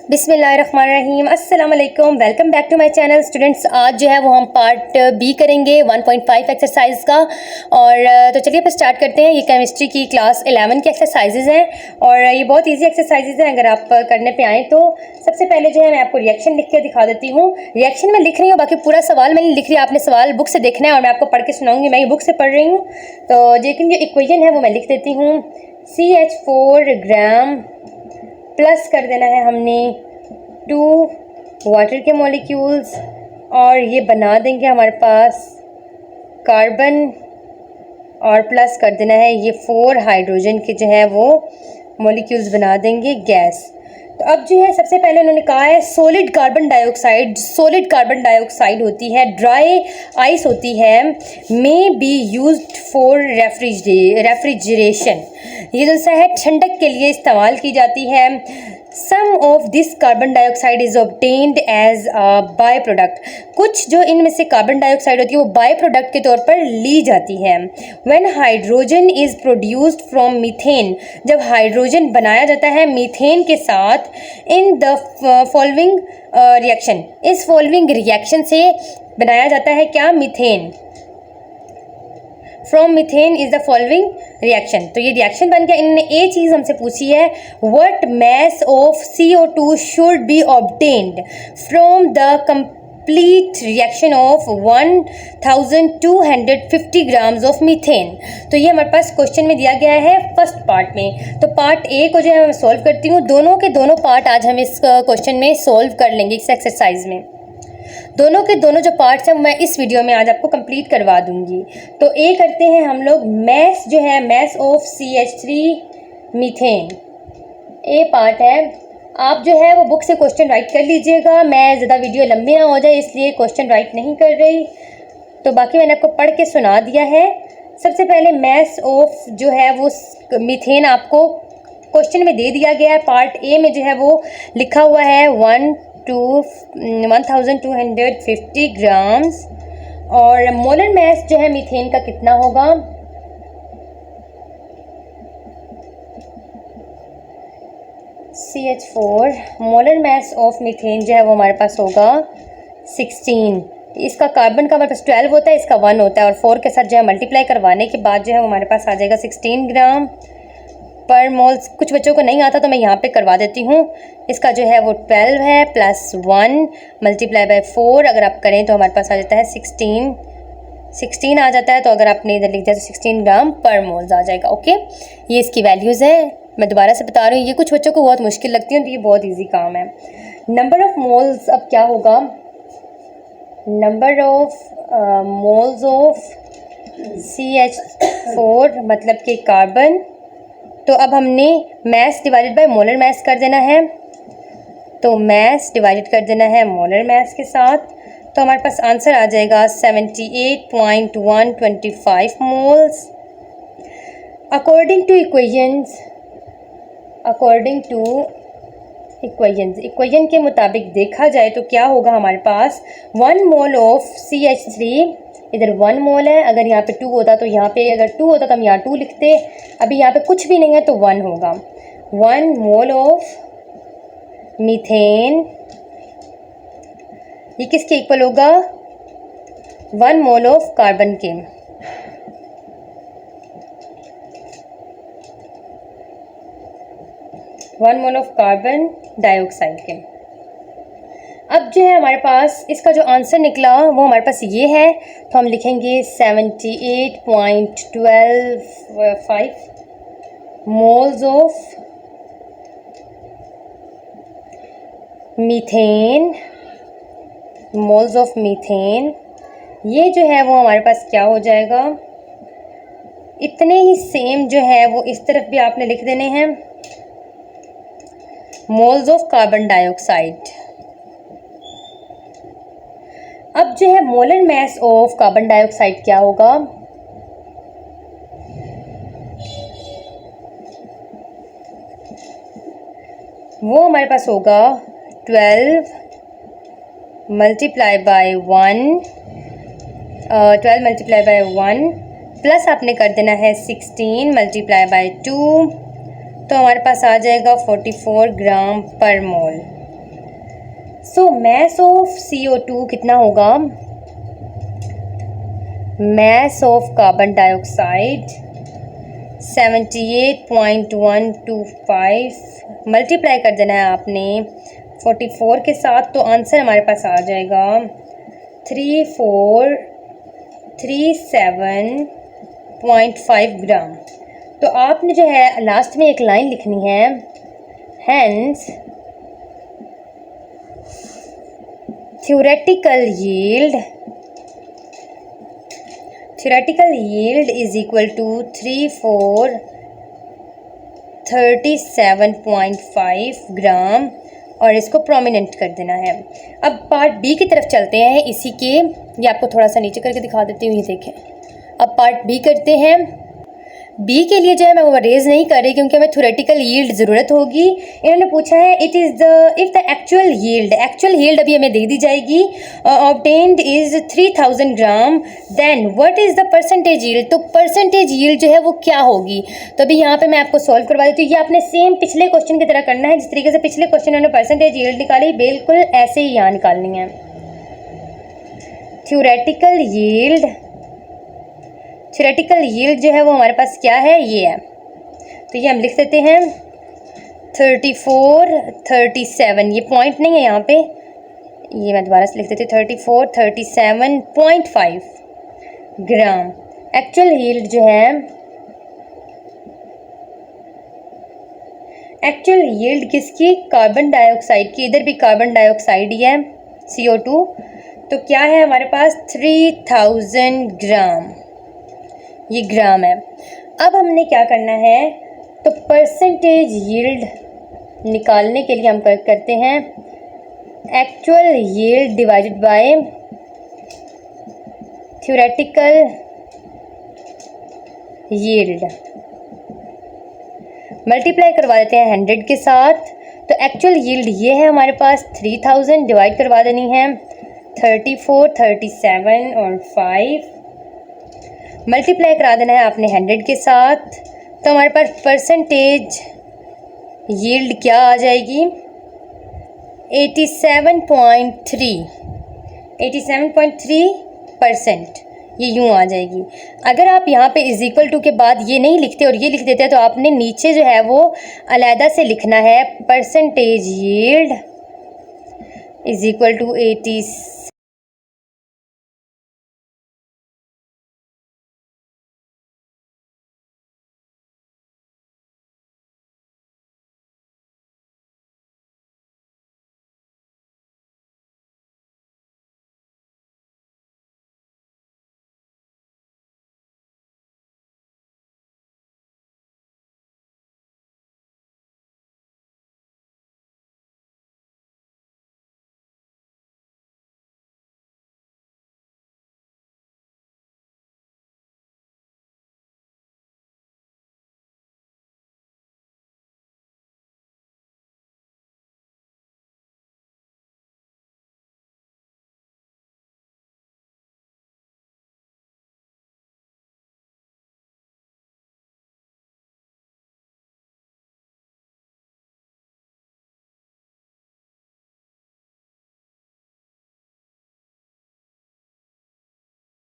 बिस्मिल्लाहिर्रहमानिर्रहीम, अस्सलाम वालेकुम। Welcome back to my channel students. आज जो है वो हम पार्ट बी करेंगे 1.5 एक्सरसाइज का। और तो चलिए फिर स्टार्ट करते हैं। ये केमिस्ट्री की क्लास 11 की एक्सरसाइजेज हैं और ये बहुत इजी एक्सरसाइजेज हैं अगर आप करने पे आएँ तो। सबसे पहले जो है मैं आपको रिएक्शन लिख के दिखा देती हूँ। रिएक्शन में लिख रही हूँ, बाकी पूरा सवाल मैंने लिख रही है, आपने सवाल बुक से देखना है और मैं आपको पढ़ के सुनाऊँगी। मैं ये बुक से पढ़ रही हूँ तो लेकिन जो इक्वेशन है वो मैं लिख देती हूँ। CH4 ग्राम प्लस कर देना है हमने 2 वाटर के मॉलिक्यूल्स और ये बना देंगे हमारे पास कार्बन और प्लस कर देना है ये 4 हाइड्रोजन के जो है वो मॉलिक्यूल्स बना देंगे गैस। तो अब जो है सबसे पहले उन्होंने कहा है सॉलिड कार्बन डाइऑक्साइड होती है, ड्राई आइस होती है, may be used for refrigeration, ये जो है ठंडक के लिए इस्तेमाल की जाती है। Some of this carbon dioxide is obtained as a by product, कुछ जो इनमें से कार्बन डाइऑक्साइड होती है वो बाय प्रोडक्ट के तौर पर ली जाती है। When hydrogen is produced from methane, जब हाइड्रोजन बनाया जाता है मीथेन के साथ, इन द फॉलोइंग रिएक्शन, इस फॉलोइंग रिएक्शन से बनाया जाता है क्या, methane. From methane is the following reaction, तो ये रिएक्शन बन गया। इन्होंने एक चीज़ हमसे पूछी है, what mass of CO2 should be obtained from the complete reaction of 1250 grams of methane. तो ये हमारे पास क्वेश्चन में दिया गया है फर्स्ट पार्ट में। तो पार्ट ए को जो है मैं सॉल्व करती हूँ। दोनों के दोनों पार्ट आज हम इस क्वेश्चन में सॉल्व कर लेंगे इस एक्सरसाइज में। दोनों के दोनों जो पार्ट्स हैं मैं इस वीडियो में आज आपको कंप्लीट करवा दूंगी। तो ए करते हैं हम लोग, मैस जो है mass of CH3 methane, A part है। आप जो है वो बुक से क्वेश्चन राइट कर लीजिएगा, मैं ज़्यादा वीडियो लंबी ना हो जाए इसलिए क्वेश्चन राइट नहीं कर रही, तो बाकी मैंने आपको पढ़ के सुना दिया है। सबसे पहले मैस ऑफ जो है वो मीथेन आपको क्वेश्चन में दे दिया गया है। पार्ट ए में जो है वो लिखा हुआ है 1250 ग्राम्स और मोलर मैस जो है मीथेन का कितना होगा, CH4 molar mass of methane जो है वो हमारे पास होगा 16। इसका कार्बन का हमारे पास 12 होता है, इसका 1 होता है और 4 के साथ जो है मल्टीप्लाई करवाने के बाद जो है वो हमारे पास आ जाएगा 16 ग्राम पर मोल। कुछ बच्चों को नहीं आता तो मैं यहाँ पे करवा देती हूँ। इसका जो है वो 12 है प्लस 1 मल्टीप्लाई बाय 4, अगर आप करें तो हमारे पास आ जाता है 16 आ जाता है। तो अगर आपने इधर लिख दिया तो 16 ग्राम पर मोल्स आ जाएगा। ओके, ये इसकी वैल्यूज़ है। मैं दोबारा से बता रही हूँ, ये कुछ बच्चों को बहुत मुश्किल लगती है तो ये बहुत ईजी काम है। नंबर ऑफ मोल्स अब क्या होगा, number of moles of CH4 मतलब कि कार्बन। तो अब हमने mess divided by molar mass कर देना है, तो मैस डिवाइडेड कर देना है मोलर मैस के साथ, तो हमारे पास आंसर आ जाएगा 78.125 मोल्स। अकॉर्डिंग टू इक्वेशन के मुताबिक देखा जाए तो क्या होगा हमारे पास, 1 मोल ऑफ CH3, इधर 1 मोल है, अगर यहाँ पे 2 होता तो यहाँ पे, अगर 2 होता तो हम यहाँ 2 लिखते, अभी यहाँ पे कुछ भी नहीं है तो 1 होगा। 1 मोल ऑफ मीथेन ये किसके इक्वल होगा, 1 मोल ऑफ कार्बन के। One mole of carbon dioxide के। अब जो है हमारे पास इसका जो आंसर निकला वो हमारे पास ये है, तो हम लिखेंगे 78.125 मोल्स ऑफ मीथेन। ये जो है वो हमारे पास क्या हो जाएगा, इतने ही सेम जो है वो इस तरफ भी आपने लिख देने हैं, मोल्स ऑफ कार्बन डाइऑक्साइड। अब जो है molar mass of carbon dioxide क्या होगा, वो हमारे पास होगा 12 मल्टीप्लाई बाय 1 प्लस आपने कर देना है 16 मल्टीप्लाई बाय 2, तो हमारे पास आ जाएगा 44 ग्राम पर मोल। सो mass ऑफ CO2 कितना होगा, mass of carbon dioxide 78.125, multiply कर देना है आपने 44 के साथ, तो आंसर हमारे पास आ जाएगा 3437.5 ग्राम। तो आपने जो है लास्ट में एक लाइन लिखनी है, hence theoretical yield is equal to 3437.5 ग्राम, और इसको प्रोमिनेंट कर देना है। अब पार्ट बी की तरफ चलते हैं इसी के, ये आपको थोड़ा सा नीचे करके दिखा देती हूँ, ये देखें। अब पार्ट बी करते हैं। बी के लिए जो है मैं वो रेज नहीं कर रही क्योंकि हमें थ्योरेटिकल यील्ड ज़रूरत होगी। इन्होंने पूछा है it is if the actual yield अभी हमें दे दी जाएगी, obtained is 3000 gram, then what is the percentage yield. तो परसेंटेज यील्ड जो है वो क्या होगी, तो अभी यहाँ पे मैं आपको सॉल्व करवा देती हूँ। ये आपने सेम पिछले क्वेश्चन की तरह करना है, जिस तरीके से पिछले क्वेश्चन उन्होंने परसेंटेज यील्ड निकाली, बिल्कुल ऐसे ही यहाँ निकालनी है। थ्योरेटिकल यील्ड जो है वो हमारे पास क्या है, ये है। तो ये हम लिख देते हैं 3437, ये पॉइंट नहीं है यहाँ पे, ये मैं दोबारा से लिख देती हूँ 3437.5 ग्राम। एक्चुअल यील्ड जो है, एक्चुअल यील्ड किसकी, कार्बन डाइऑक्साइड की। इधर भी कार्बन डाइऑक्साइड ही है CO2, तो क्या है हमारे पास 3000 ग्राम, ये ग्राम है। अब हमने क्या करना है, तो परसेंटेज यील्ड निकालने के लिए हम करते हैं actual yield divided by theoretical yield, multiply करवा देते हैं 100 के साथ। तो एक्चुअल यील्ड ये है हमारे पास 3000, डिवाइड करवा देनी है 34, 37 और 5, मल्टीप्लाई करा देना है आपने 100 के साथ। तो हमारे पास परसेंटेज यील्ड क्या आ जाएगी, 87.3%, ये यूँ आ जाएगी। अगर आप यहाँ पे इज इक्वल टू के बाद ये नहीं लिखते और ये लिख देते तो आपने नीचे जो है वो अलहदा से लिखना है, percentage yield is equal to 87